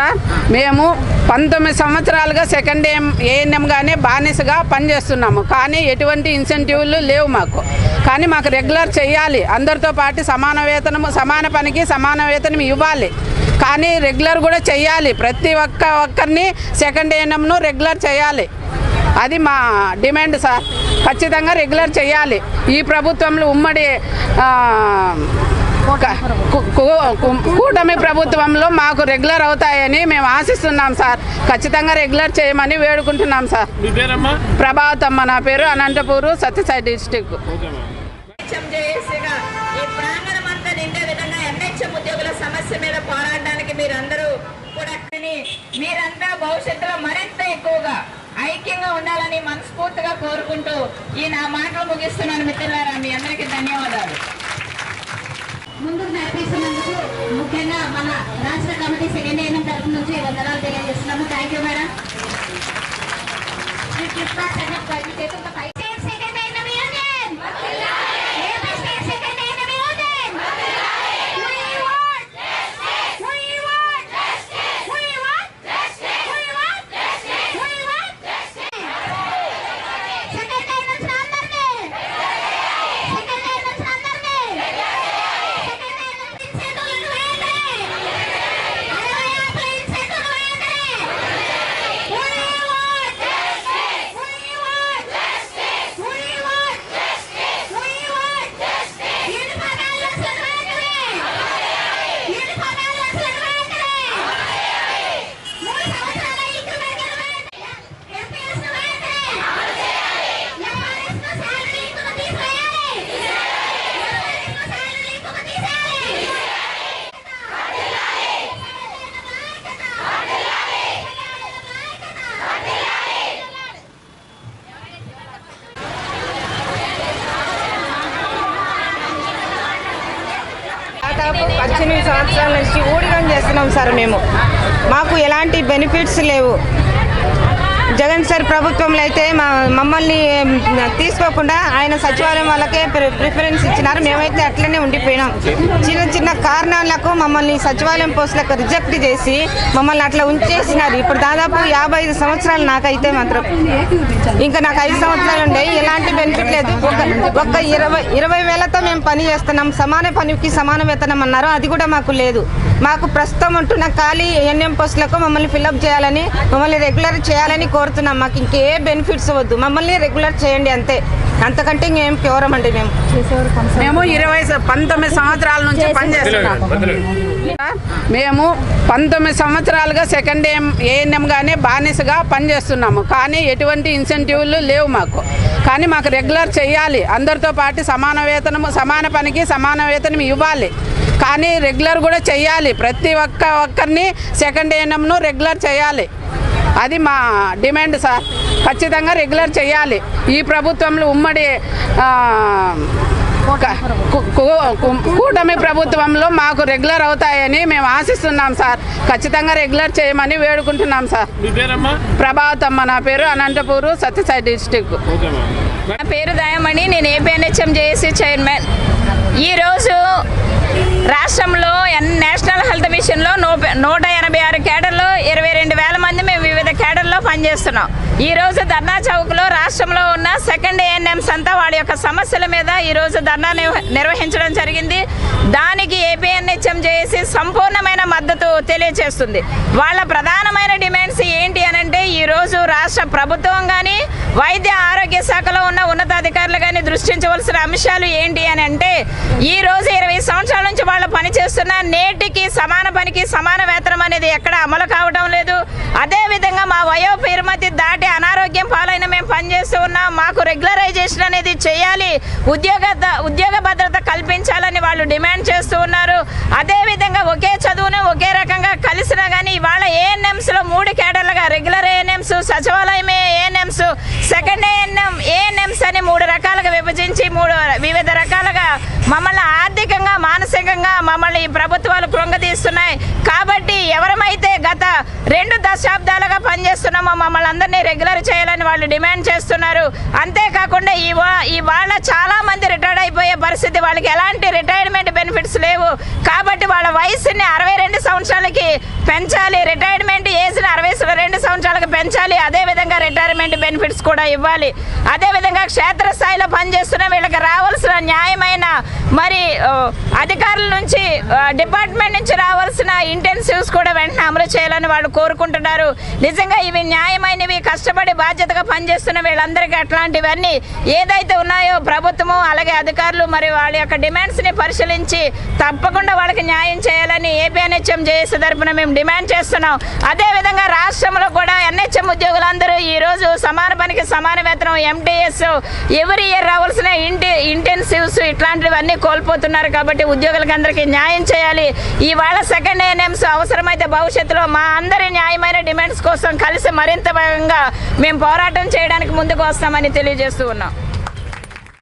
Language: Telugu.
సార్ మేము 19 సంవత్సరాలుగా సెకండ్ ఏఎన్ఎంగానే బానిసగా పనిచేస్తున్నాము. కానీ ఎటువంటి ఇన్సెంటివ్లు లేవు మాకు. కానీ మాకు రెగ్యులర్ చేయాలి, అందరితో పాటు సమాన వేతనము, సమాన పనికి సమాన వేతనం ఇవ్వాలి. కానీ రెగ్యులర్ కూడా చేయాలి, ప్రతి ఒక్కరిని సెకండ్ ఏఎన్ఎంను రెగ్యులర్ చేయాలి. అది మా డిమాండ్ సార్. ఖచ్చితంగా రెగ్యులర్ చేయాలి. ఈ ప్రభుత్వంలో ఉమ్మడి కూటమి ప్రభుత్వంలో మాకు రెగ్యులర్ అవుతాయని మేము ఆశిస్తున్నాం సార్. ఖచ్చితంగా రెగ్యులర్ చేయమని వేడుకుంటున్నాం సార్. ప్రభావతమ్మ నా పేరు, అనంతపూరు, సత్యసాయి డిస్టిక్. ఉద్యోగుల సమస్య మీద పోరాడడానికి మీరంతా భవిష్యత్తులో మరింత ఎక్కువగా ఐక్యంగా ఉండాలని మనస్ఫూర్తిగా కోరుకుంటూ ఈ నా మాటలు ముగిస్తున్నాను. మిత్రులారా, మీ అందరికీ ధన్యవాదాలు. ముందుకు నడిపిస్తున్నందుకు ముఖ్యంగా మన రాష్ట్ర కమిటీ సెకండ్ ఏఎన్ఎం తరఫు నుంచి వందనాలు తెలియజేస్తున్నాము. Thank you madam. దాదాపు 18 సంవత్సరాల నుంచి ఊడిగం చేస్తున్నాం సార్. మాకు ఎలాంటి బెనిఫిట్స్ లేవు. జగన్ సార్ ప్రభుత్వంలో అయితే మమ్మల్ని తీసుకోకుండా ఆయన సచివాలయం వాళ్ళకే ప్రిఫరెన్స్ ఇచ్చినారు. మేమైతే అట్లనే ఉండిపోయినాం. చిన్న చిన్న కారణాలకు మమ్మల్ని సచివాలయం పోస్టులకు రిజెక్ట్ చేసి మమ్మల్ని అట్లా ఉంచేసినారు. ఇప్పుడు దాదాపు 55 సంవత్సరాలు నాకైతే మాత్రం. ఇంకా నాకు 5 సంవత్సరాలు ఉండేవి, ఎలాంటి బెనిఫిట్ లేదు. ఒక 20 వేలతో మేము పని చేస్తున్నాం. సమాన పనికి సమాన వేతనం అన్నారు, అది కూడా మాకు లేదు. మాకు ప్రస్తుతం ఉంటున్న ఖాళీ ఎన్ఎం పోస్టులకు మమ్మల్ని ఫిల్అప్ చేయాలని, మమ్మల్ని రెగ్యులర్ చేయాలని కోరుతున్నాం. మాకు ఇంకే బెనిఫిట్స్ వద్దు, మమ్మల్ని రెగ్యులర్ చేయండి అంతే. అంతకంటే ఇంకేం కోరమండి. మేము 19 సంవత్సరాల నుంచి పనిచేస్తున్నాం. మేము 19 సంవత్సరాలుగా సెకండ్ ఏఎన్ఎంగానే బానిసగా పనిచేస్తున్నాము. కానీ ఎటువంటి ఇన్సెంటివ్లు లేవు మాకు. కానీ మాకు రెగ్యులర్ చేయాలి, అందరితో పాటు సమాన వేతనము, సమాన పనికి సమాన వేతనం ఇవ్వాలి. కానీ రెగ్యులర్ కూడా చేయాలి, ప్రతి ఒక్కరిని సెకండ్ ఏఎన్ఎంను రెగ్యులర్ చేయాలి. అది మా డిమాండ్ సార్. ఖచ్చితంగా రెగ్యులర్ చేయాలి. ఈ ప్రభుత్వంలో ఉమ్మడి కూటమి ప్రభుత్వంలో మాకు రెగ్యులర్ అవుతాయని మేము ఆశిస్తున్నాం సార్. ఖచ్చితంగా రెగ్యులర్ చేయమని వేడుకుంటున్నాం సార్. ప్రభావతమ్మ నా పేరు, అనంతపూరు, సత్యసాయి డిస్టిక్. నా పేరు దయమణి, నేను ఏపీఎన్హెచ్ఎం జేఏసీ చైర్మన్. ఈరోజు రాష్ట్రంలో నేషనల్ హెల్త్ మిషన్లో 186 కేడర్లు 22,000 మంది మేము వివిధ కేడర్లో పనిచేస్తున్నాం. ఈరోజు ధర్నా చౌక్లో రాష్ట్రంలో ఉన్న సెకండ్ ఏఎన్ఎంస్ అంతా వాడి యొక్క సమస్యల మీద ఈరోజు ధర్నా నిర్వహించడం జరిగింది. దానికి ఏపీఎన్హెచ్ఎం జేఏసీ సంపూర్ణమైన మద్దతు తెలియజేస్తుంది. వాళ్ళ ప్రధానమైన డిమాండ్స్ ఏంటి అనంటే, ఈరోజు రాష్ట్ర ప్రభుత్వం కానీ వైద్య ఆరోగ్య శాఖలో ఉన్న ఉన్నతాధికారులు కానీ దృష్టించవలసిన అంశాలు ఏంటి అని అంటే, ఈరోజు 20 సంవత్సరాల నుంచి వాళ్ళు పనిచేస్తున్న నేటికి సమాన పనికి సమాన వేతనం అనేది ఎక్కడ అమలు కావడం లేదు. అదేవిధంగా మా వయోపరిమితి దాటి అనారోగ్యం పాలైన మేము పనిచేస్తూ ఉన్నాం. మాకు రెగ్యులరైజేషన్ అనేది చేయాలి, ఉద్యోగ భద్రత కల్పించాలని వాళ్ళు డిమాండ్ చేస్తూ ఉన్నారు. అదేవిధంగా ఒకే చదువును ఒకే రకంగా కలిసినా కానీ ఇవాళ ఏఎన్ఎంస్లో 3 కేడర్లుగా రెగ్యులర్ ఏఎన్ఎంస్, సచివాలయం ఏఎన్ఎంస్, సెకండ్ ఏఎన్ఎంస్ అని 3 రకాలుగా విభజించి 3 వివిధ రకాలుగా మమ్మల్ని ఆర్థికంగా మానసికంగా మమ్మల్ని ప్రభుత్వాలు కృంగదీస్తున్నాయి. కాబట్టి ఎవరమైతే గత 2 దశాబ్దాలుగా పనిచేస్తున్నాము, మమ్మల్ని అందరినీ రెగ్యులర్ చేయాలని వాళ్ళు డిమాండ్ చేస్తున్నారు. అంతేకాకుండా ఇవాళ చాలా మంది రిటైర్డ్ అయిపోయే పరిస్థితి, వాళ్ళకి ఎలాంటి రిటైర్మెంట్ బెనిఫిట్స్ లేవు. కాబట్టి వాళ్ళ వయసుని 62 సంవత్సరాలకి పెంచాలి, రిటైర్మెంట్ ఏజ్ని 62 సంవత్సరాలకు పెంచాలి. అదేవిధంగా రిటైర్మెంట్ బెనిఫిట్స్ కూడా ఇవ్వాలి. అదేవిధంగా క్షేత్రస్థాయిలో పనిచేస్తున్న వీళ్ళకి రావాల్సిన న్యాయమైన మరి అధికారుల నుంచి డిపార్ట్మెంట్ నుంచి రావాల్సిన ఇంటెన్సివ్స్ కూడా వెంటనే అమలు చేయాలని వాళ్ళు కోరుకుంటున్నారు. నిజంగా ఇవి న్యాయమైనవి, కష్టపడి బాధ్యతగా పనిచేస్తున్న వీళ్ళందరికీ అట్లాంటివన్నీ ఏదైతే ఉన్నాయో ప్రభుత్వము అలాగే అధికారులు మరి వాళ్ళ యొక్క డిమాండ్స్ని పరిశీలించి తప్పకుండా వాళ్ళకి న్యాయం చేయాలని ఏపీఎన్హెచ్ఎం జేఏసీ తరఫున మేము డిమాండ్ చేస్తున్నాం. అదేవిధంగా రాష్ట్రంలో కూడా ఎన్హెచ్ఎం ఉద్యోగులందరూ ఈరోజు సమాన పనికి సమాన వేతనం, ఎంటీఎస్, ఎవరి ఇయర్ రావాల్సిన ఇంటెన్సివ్స్ ఇట్లాంటివన్నీ కోల్పోతున్నారు. కాబట్టి ఉద్యోగులకి అందరికీ న్యాయం చేయాలి. ఇవాళ సెకండ్ ఏఎన్ఎంస్ అవసరమైతే భవిష్యత్తులో మా అందరి న్యాయమైన డిమాండ్స్ కోసం కలిసి మరింత వేగంగా మేము పోరాటం చేయడానికి ముందుకు వస్తామని తెలియజేస్తూ ఉన్నాం.